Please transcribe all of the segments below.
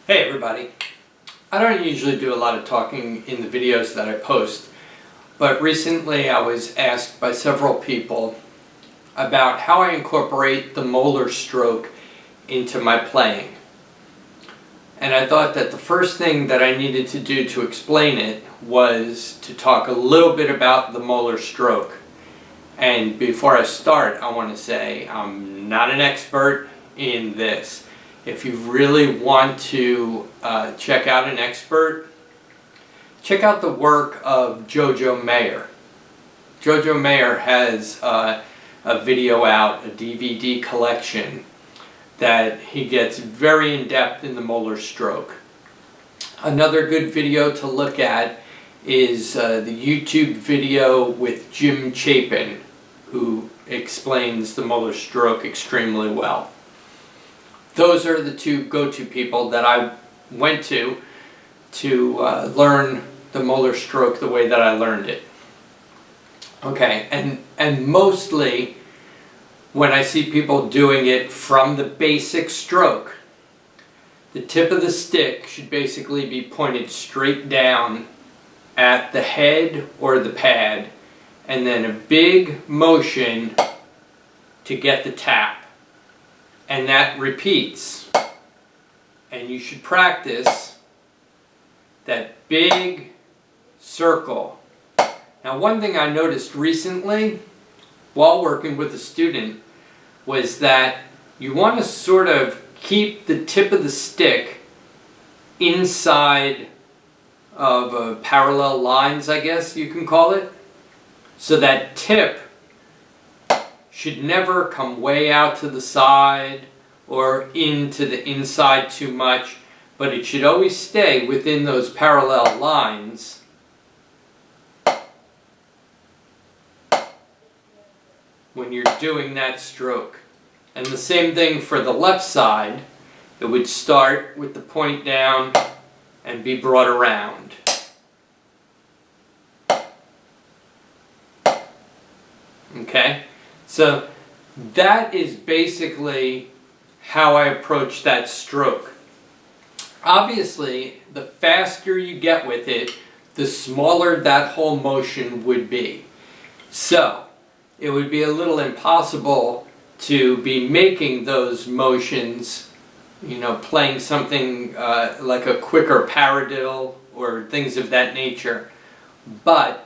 Hey everybody. I don't usually do a lot of talking in the videos that I post, but recently I was asked by several people about how I incorporate the Moeller Stroke into my playing. And I thought that the first thing that I needed to do to explain it was to talk a little bit about the Moeller Stroke. And before I start, I want to say I'm not an expert in this. If you really want to check out an expert, check out the work of Moeller. Moeller has a video out, a DVD collection, that he gets very in-depth in the Moeller Stroke. Another good video to look at is the YouTube video with Jim Chapin, who explains the Moeller Stroke extremely well. Those are the two go-to people that I went to learn the Moeller Stroke the way that I learned it. Okay, and mostly when I see people doing it from the basic stroke, the tip of the stick should basically be pointed straight down at the head or the pad, and then a big motion to get the tap. And that repeats. And you should practice that big circle. Now, one thing I noticed recently while working with a student was that you want to sort of keep the tip of the stick inside of parallel lines, I guess you can call it. So that tip should never come way out to the side or into the inside too much, but it should always stay within those parallel lines. When you're doing that stroke. And the same thing for the left side. It would start with the point down and be brought around. Okay? So that is basically how I approach that stroke. Obviously, the faster you get with it, the smaller that whole motion would be. So it would be a little impossible to be making those motions, playing something like a quicker paradiddle or things of that nature. But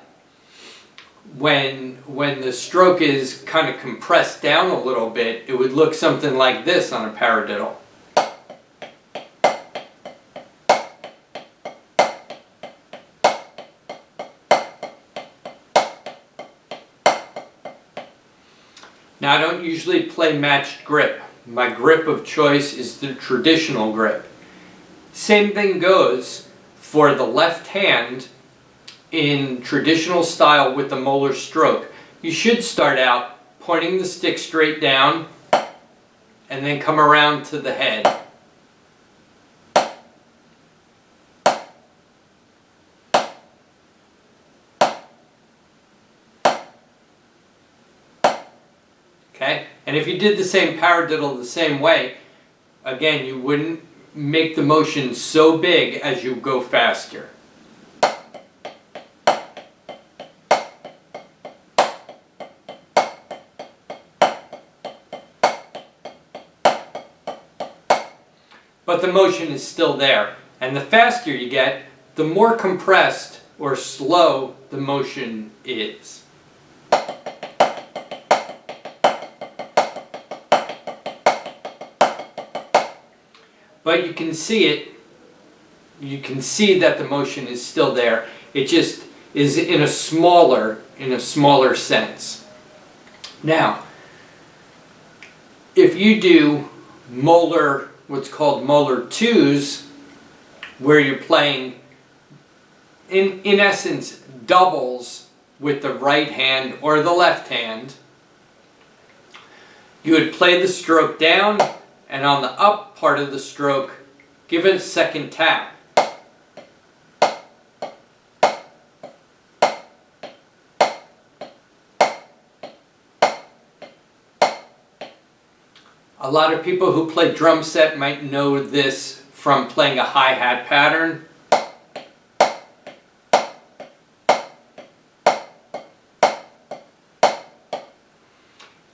when the stroke is kind of compressed down a little bit, it would look something like this on a paradiddle. Now, I don't usually play matched grip. My grip of choice is the traditional grip. Same thing goes for the left hand. In traditional style with the Moeller Stroke, you should start out pointing the stick straight down and then come around to the head. Okay? And if you did the same paradiddle the same way, again, you wouldn't make the motion so big as you go faster. But the motion is still there. And the faster you get, the more compressed or slow the motion is. But you can see it. You can see that the motion is still there. It just is in a smaller sense. Now, if you do Moeller, what's called Moeller 2s, where you're playing, in essence, doubles with the right hand or the left hand, you would play the stroke down, and on the up part of the stroke, give it a second tap. A lot of people who play drum set might know this from playing a hi-hat pattern.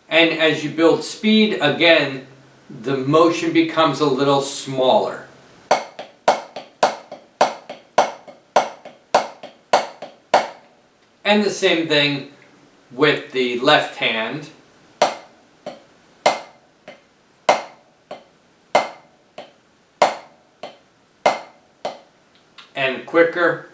And as you build speed, again, the motion becomes a little smaller. And the same thing with the left hand. And quicker.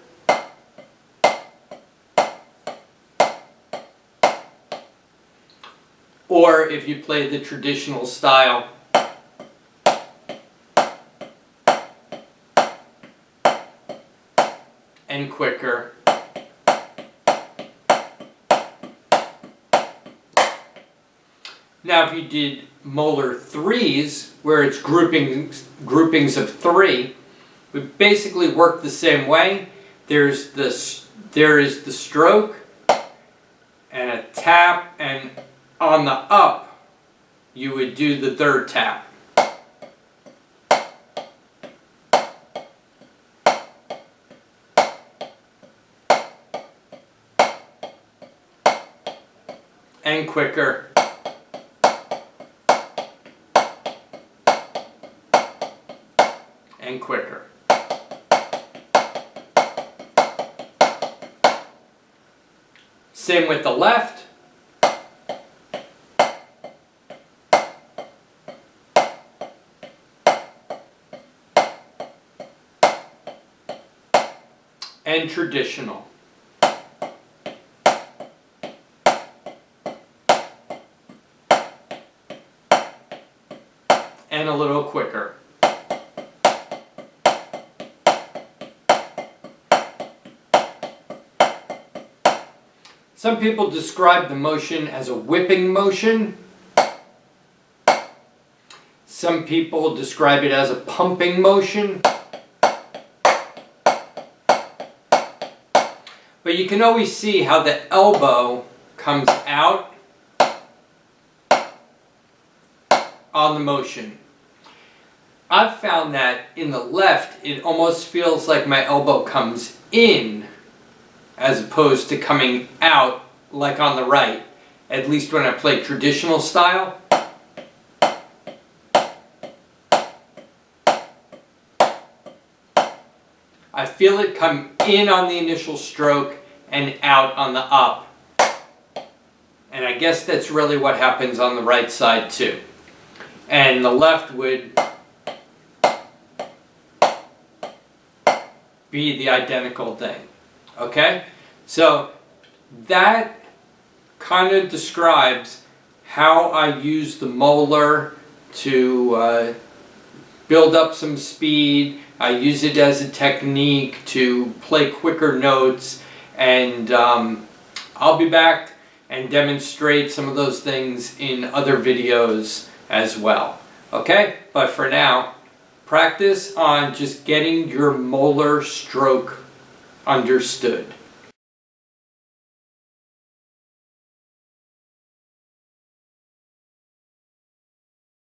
Or if you play the traditional style, and quicker. Now if you did Moeller threes, where it's groupings of three, we basically work the same way. There is the stroke, and a tap, and on the up, you would do the third tap. And quicker. And quicker. Same with the left. And traditional. And a little quicker. Some people describe the motion as a whipping motion. Some people describe it as a pumping motion. But you can always see how the elbow comes out on the motion. I've found that in the left, it almost feels like my elbow comes in as opposed to coming out like on the right, at least when I play traditional style. I feel it come in on the initial stroke and out on the up. And I guess that's really what happens on the right side too. And the left would be the identical thing. Okay? So that kind of describes how I use the Moeller to build up some speed. I use it as a technique to play quicker notes, and I'll be back and demonstrate some of those things in other videos as well. Okay? But for now, practice on just getting your Moeller stroke understood.